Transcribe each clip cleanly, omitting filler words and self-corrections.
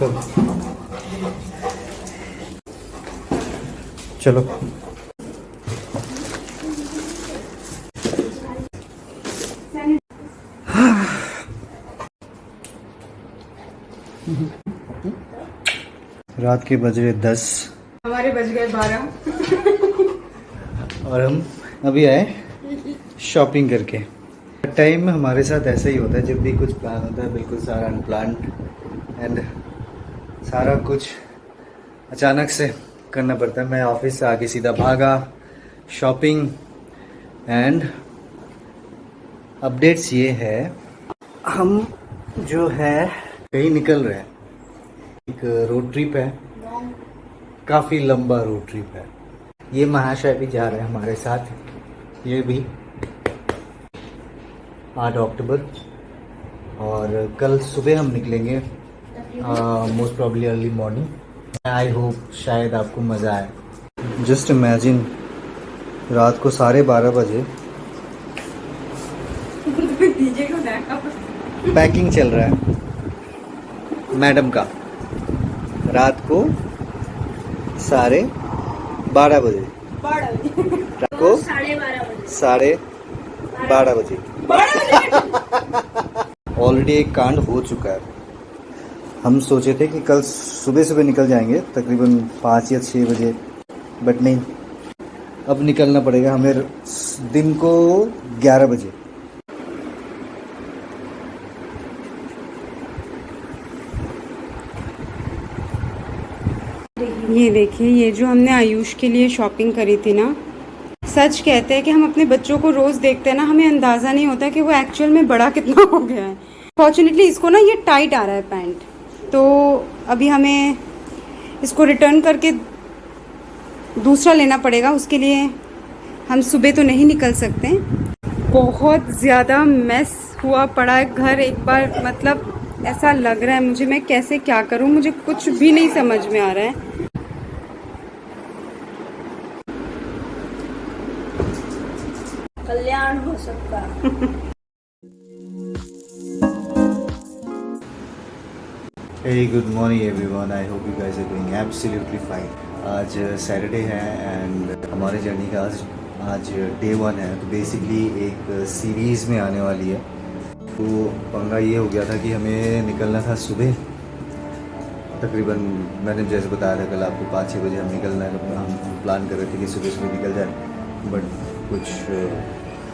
तो चलो। रात के बज रहे 10, हमारे बज गए 12 और हम अभी आए शॉपिंग करके। टाइम हमारे साथ ऐसा ही होता है, जब भी कुछ प्लान होता है बिल्कुल सारा अनप्लान्ड एंड सारा कुछ अचानक से करना पड़ता है। मैं ऑफिस से आके सीधा भागा शॉपिंग। एंड अपडेट्स ये है, हम जो है कहीं निकल रहे हैं। एक रोड ट्रिप है, काफ़ी लंबा रोड ट्रिप है। ये महाशय भी जा रहे हैं हमारे साथ, ये भी 8 अक्टूबर। और कल सुबह हम निकलेंगे, most probably early morning. I hope शायद आपको मज़ा आए। जस्ट इमेजिन रात को 12:30 बजे पैकिंग चल रहा है मैडम का। रात को 12:30 बजे, रात को 12:30 बजे ऑलरेडी एक कांड हो चुका है। हम सोचे थे कि कल सुबह सुबह निकल जाएंगे तकरीबन 5 या 6 बजे, बट नहीं, अब निकलना पड़ेगा हमें दिन को 11 बजे। ये देखिए, ये जो हमने आयुष के लिए शॉपिंग करी थी ना, सच कहते हैं कि हम अपने बच्चों को रोज देखते हैं ना, हमें अंदाजा नहीं होता कि वो एक्चुअल में बड़ा कितना हो गया है। फॉर्चुनेटली इसको ना ये टाइट आ रहा है पैंट, तो अभी हमें इसको रिटर्न करके दूसरा लेना पड़ेगा। उसके लिए हम सुबह तो नहीं निकल सकते। बहुत ज़्यादा मेस हुआ पड़ा है घर। एक बार मतलब ऐसा लग रहा है मुझे, मैं कैसे क्या करूं, मुझे कुछ भी नहीं समझ में आ रहा है। कल्याण हो सकता। Hey, good morning everyone. I hope you guys are doing absolutely fine. आज सैटरडे है एंड हमारे जर्नी का आज डे 1 है। तो बेसिकली एक सीरीज़ में आने वाली है। तो पंगा ये हो गया था कि हमें निकलना था सुबह, तकरीबन मैंने जैसे बताया था कल आपको 5-6 बजे हम निकलना है। हम प्लान कर रहे थे कि सुबह सुबह निकल जाए, बट कुछ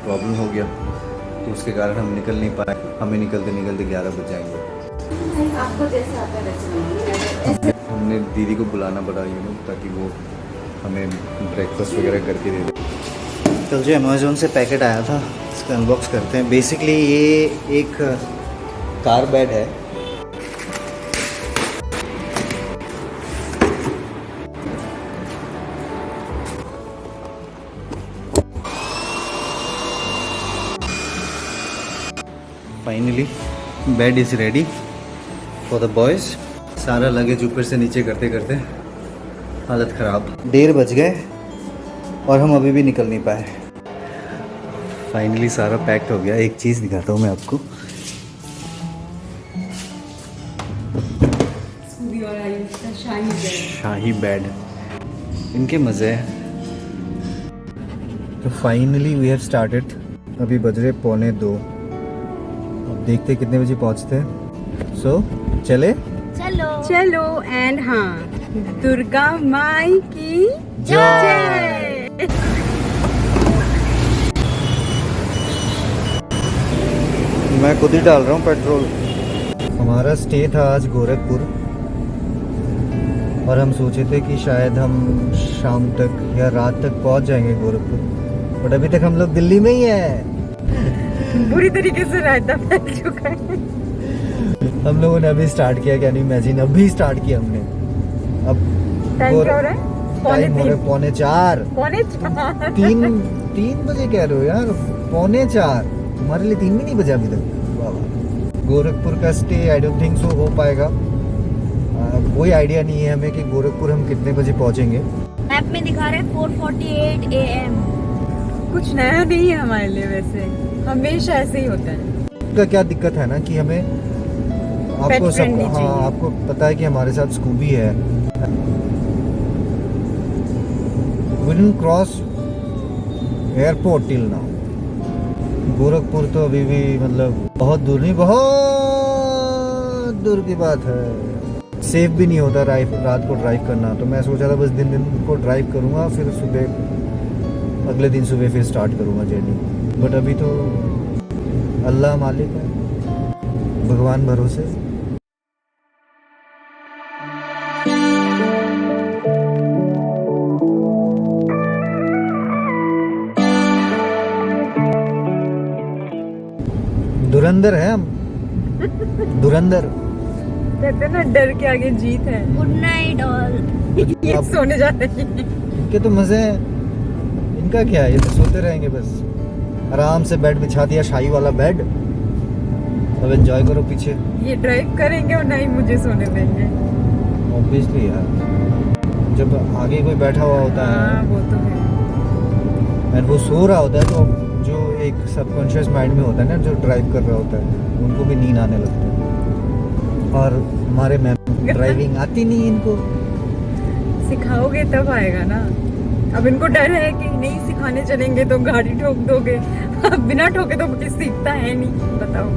प्रॉब्लम हो गया तो उसके कारण हम निकल नहीं पाए। हमें निकलते निकलते 11 बज जाएंगे। आपको जैसे आता है वैसे हमने दीदी को बुलाना पड़ा ताकि वो हमें ब्रेकफास्ट वगैरह करके दे दे। कल जो अमेज़ोन से पैकेट आया था इसका अनबॉक्स करते हैं। बेसिकली ये एक कार बेड है। Finally bed is ready for the boys. सारा लगेज ऊपर से नीचे करते करते हालत ख़राब। 1:30 बज गए और हम अभी भी निकल नहीं पाए। फाइनली सारा पैक्ड हो गया। एक चीज़ दिखाता हूँ मैं आपको। शाही बेड, इनके मज़े हैं। तो फाइनली वी हैव स्टार्टेड। अभी बज रहे 1:45। अब देखते कितने बजे पहुँचते हैं। सो चले चलो। एंड हाँ, दुर्गा माई की जय। मैं खुद ही डाल रहा हूँ पेट्रोल। हमारा स्टे था आज गोरखपुर और हम सोचे थे कि शायद हम शाम तक या रात तक पहुँच जाएंगे गोरखपुर, बट अभी तक हम लोग दिल्ली में ही हैं। बुरी तरीके से रायता फैल चुका है। हम लोगों ने अभी स्टार्ट किया, क्या नहीं इमेजिन, अभी स्टार्ट किया हमने। अब टाइम क्या हो रहा है? टाइम हो रहा है 3:45। 3 बजे कह रहे हो यार, 3:45। हमारे लिए 3 भी नहीं बजा अभी तक। वाह। गोरखपुर का stay I don't think so हो पाएगा। कोई आइडिया नहीं है हमें कि गोरखपुर हम कितने बजे पहुंचेंगे। मैप में दिखा रहे हैं 4:48 AM। कुछ नया नहीं है हमारे लिए, वैसे हमेशा ऐसे ही होता है। का क्या दिक्कत है ना कि हमें आपको सब friendly हाँ चाहिए। आपको पता है कि हमारे साथ स्कूबी है। We didn't cross airport till now. Gorakhpur तो अभी भी मतलब बहुत दूर नहीं, बहुत दूर की बात है। सेफ भी नहीं होता रात को ड्राइव करना, तो मैं सोचा था बस दिन को ड्राइव करूँगा, फिर सुबह अगले दिन सुबह फिर स्टार्ट करूँगा जर्नी। बट अभी तो अल्लाह मालिक है, भगवान भरोसे। धुरंधर है हम, धुरंधर। कहते हैं ना डर के आगे जीत है। Good night all. ये अब सोने जा रही है। इनके तो मजे हैं, इनका क्या है, ये तो सोते रहेंगे बस। आराम से बेड बिछा दिया, शाही वाला बेड। अब एंजॉय करो पीछे। ये ड्राइव करेंगे और ना ही मुझे सोने देंगे। ऑब्वियसली यार, जब आगे कोई बैठा हुआ होता हाँ है वो तो है। एंड वो सो रहा होता है, तो जो एक सबकॉन्शियस माइंड में होता है ना, जो ड्राइव कर रहा होता है, उनको भी नींद आने लगती है। और हमारे मैम ड्राइविंग आती नहीं इनको। सिखाओगे तब आएगा ना। अब इनको डर है कि नहीं सिखाने चलेंगे तो गाड़ी ठोक दोगे। अब बिना ठोके तो कुछ सीखता है नहीं, बताओ।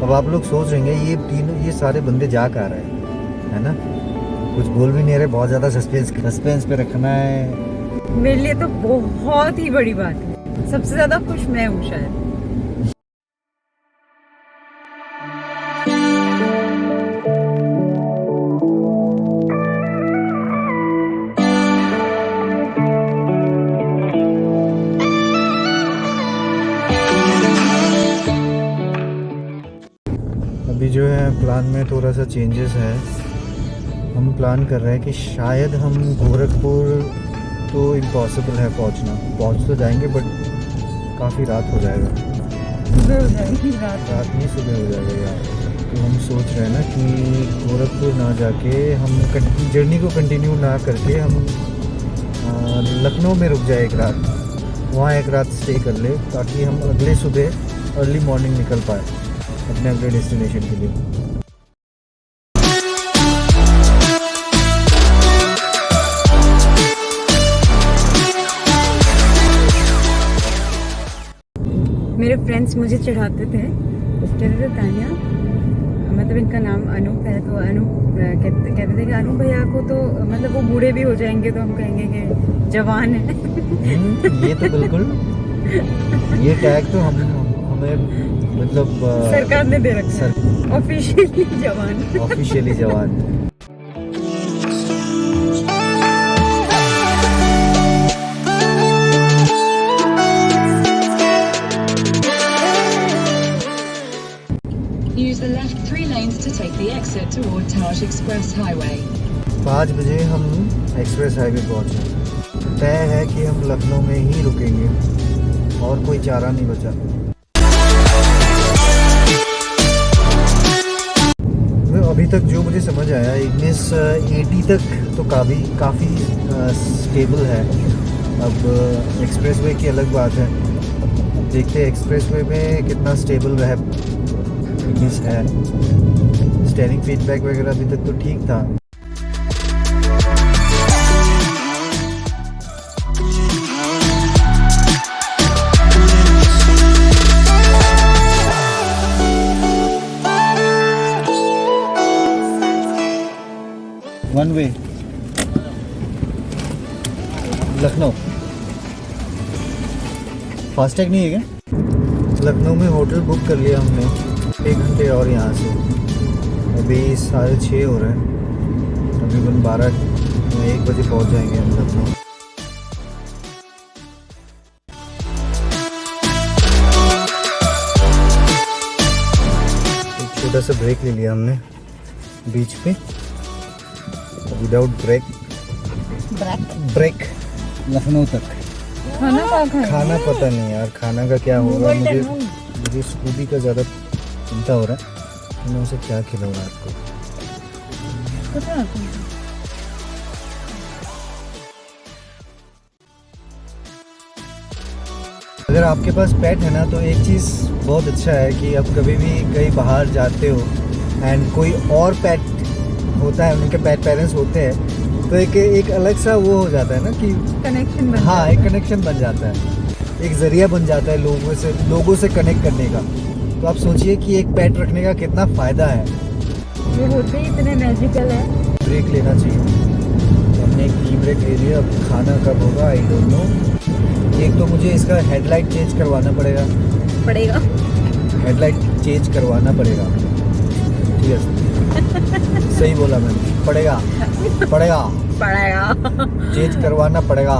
अब आप लोग सोच रहे हैं ये सारे बंदे जा कहाँ रहे है ना, कुछ बोल भी नहीं रहे। बहुत ज़्यादा सस्पेंस पे रखना है। मेरे लिए तो बहुत ही बड़ी बात है। सबसे ज्यादा खुश मैं हूँ शायद। अभी जो है प्लान में थोड़ा सा चेंजेस है। हम प्लान कर रहे हैं कि शायद हम गोरखपुर, तो इम्पॉसिबल है पहुंचना, पहुंच तो जाएंगे बट काफ़ी रात हो जाएगा। सुबह हो जाएगी रात। रात नहीं सुबह हो जाएगा यार। तो हम सोच रहे हैं ना कि गोरखपुर ना जाके हम जर्नी को कंटिन्यू ना करके हम लखनऊ में रुक जाए एक रात, वहाँ एक रात स्टे कर ले, ताकि हम अगले सुबह अर्ली मॉर्निंग निकल पाए अपने अगले डेस्टिनेशन के लिए। मेरे फ्रेंड्स मुझे चिढ़ाते थे, कहते थे तानिया, मतलब इनका नाम अनूप है, तो अनूप कहते थे कि अनूप भैया को तो मतलब वो बूढ़े भी हो जाएंगे तो हम कहेंगे कि जवान है। ये तो बिल्कुल, ये टैग तो हमें मतलब सरकार ने दे रखा है, ऑफिशियली जवान। ऑफिशियली जवान। Use the left 3 lanes to take the exit toward Taj Express Highway. 5 बजे हम एक्सप्रेस हाईवे पहुँचे। तय है कि हम लखनऊ में ही रुकेंगे और कोई चारा नहीं बचा। अभी तक जो मुझे समझ आया, इग्निस 80 तक तो काफ़ी स्टेबल है। अब एक्सप्रेसवे की अलग बात है, देखते हैं एक्सप्रेसवे में कितना स्टेबल इग्निस है। स्टीयरिंग फीडबैक वगैरह अभी तक तो ठीक था। One way Lucknow. फास्टैग नहीं है क्या? लखनऊ में होटल बुक कर लिया हमने, 1 घंटे और यहाँ से। अभी 6:30 हो रहे हैं, तकरीबन 1 बजे पहुँच जाएंगे हम लखनऊ। एक छोटा सा ब्रेक ले लिया हमने बीच पे, विदाउट ब्रेक लखनऊ तक। खाना पता नहीं यार, खाना का क्या होगा। मुझे स्कूबी का ज़्यादा चिंता हो रहा है, मैं उसे क्या खिलाऊँ रात को। अगर आपके पास पेट है ना, तो एक चीज़ बहुत अच्छा है कि आप कभी भी कहीं बाहर जाते हो एंड कोई और पेट होता है, उनके पेट पेरेंट्स होते हैं, तो एक अलग सा वो हो जाता है ना कि कनेक्शन हाँ, एक कनेक्शन बन जाता है, एक ज़रिया बन जाता है लोगों से कनेक्ट करने का। तो आप सोचिए कि एक पेट रखने का कितना फ़ायदा है। वो होते ही इतने मैजिकल है। ब्रेक लेना चाहिए, हमने एक टी ब्रेक ले लिया। अब खाना कब होगा आई डोंट नो। एक तो मुझे इसका हेडलाइट चेंज करवाना पड़ेगा, हेडलाइट चेंज करवाना पड़ेगा। ठीक है, सही बोला मैंने, पड़ेगा चेंज करवाना पड़ेगा।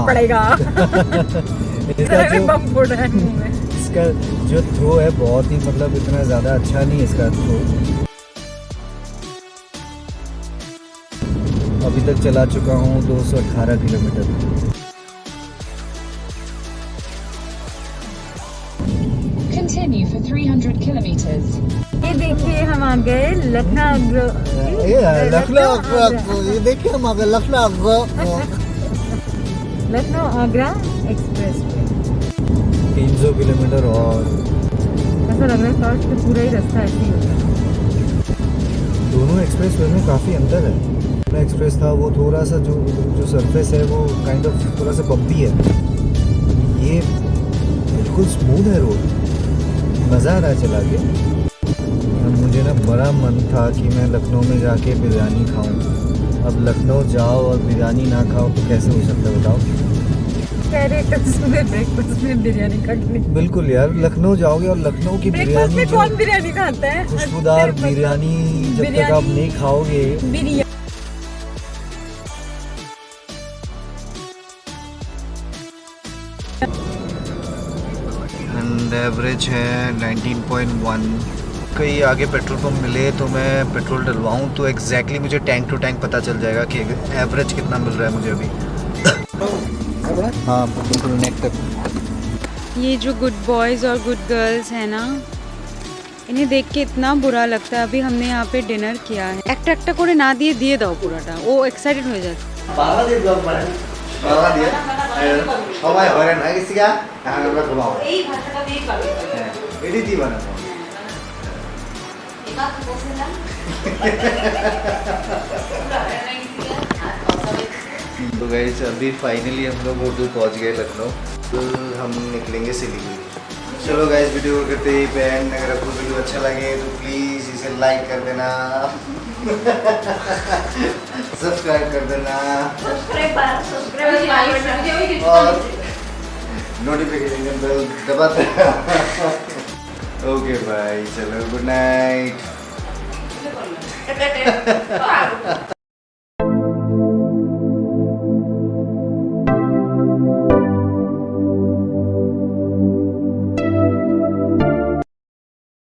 इसका जो थ्रो है बहुत ही मतलब इतना ज़्यादा अच्छा नहीं है इसका थ्रो। अभी तक चला चुका हूँ 218 किलोमीटर। Continue for 300 kilometers. ये देखिए हम आ गए लखनऊ। ये देखिए हम आ गए Lucknow Agra express way. 300 kilometre और ऐसा लग रहा है काश तो पूरा ही रास्ता ऐसे ही होगा। दोनों एक्सप्रेस वे में काफ़ी अंतर है। अपना एक्सप्रेस था वो थोड़ा सा जो सरफेस है वो काइंड ऑफ थोड़ा सा बम्पी है, ये बिल्कुल स्मूथ है रोड, मज़ा आ रहा है चला के। अब मुझे ना बड़ा मन था कि मैं लखनऊ में जाके बिरयानी खाऊं। अब लखनऊ जाओ और बिरयानी ना खाओ तो कैसे हो सकता है बताओ? कह रहे कल सुबह ब्रेकफास्ट में बिरयानी खानी। बिल्कुल यार, लखनऊ जाओगे और लखनऊ की ब्रेकफास्ट बिरयानी में कौन बिरयानी खाता है? खुशबूदार बिरयानी जब तक आप नहीं खाओगे। एंड एवरेज है 19.1। कहीं आगे पेट्रोल पंप मिले तो मैं पेट्रोल डलवाऊँ तो एग्जैक्टली मुझे टैंक टू टैंक पता चल जाएगा कि एवरेज कितना मिल रहा है मुझे अभी। हाँ बिल्कुल नेक तक। ये जो गुड बॉयज़ और गुड गर्ल्स हैं ना, इन्हें देख के इतना बुरा लगता है। अभी हमने यहाँ पे डिनर किया है, একটা করে না দিয়ে দাও পুরোটা, ও এক্সাইটেড হয়ে যাচ্ছে। বাংলা দিয়ে ব্লগ বানাই, বাংলা দিয়ে সবাই হয়রান হয়ে গেছি গা, এখন আমরা ঘুমাবো। এই ভাষাটা দিয়ে পাবে, হ্যাঁ এডি দিয়ে বানাবো। এটা তো বলছিলাম तो गाइस अभी फाइनली हम लोग उर्दू पहुंच गए लखनऊ, तो हम निकलेंगे सिलीगुड़ी। चलो गाइस वीडियो करते ही एंड, अगर आपको वीडियो अच्छा लगे तो प्लीज़ इसे लाइक कर देना, सब्सक्राइब कर देना और नोटिफिकेशन बेल दबा देना। ओके बाय, चलो गुड नाइट।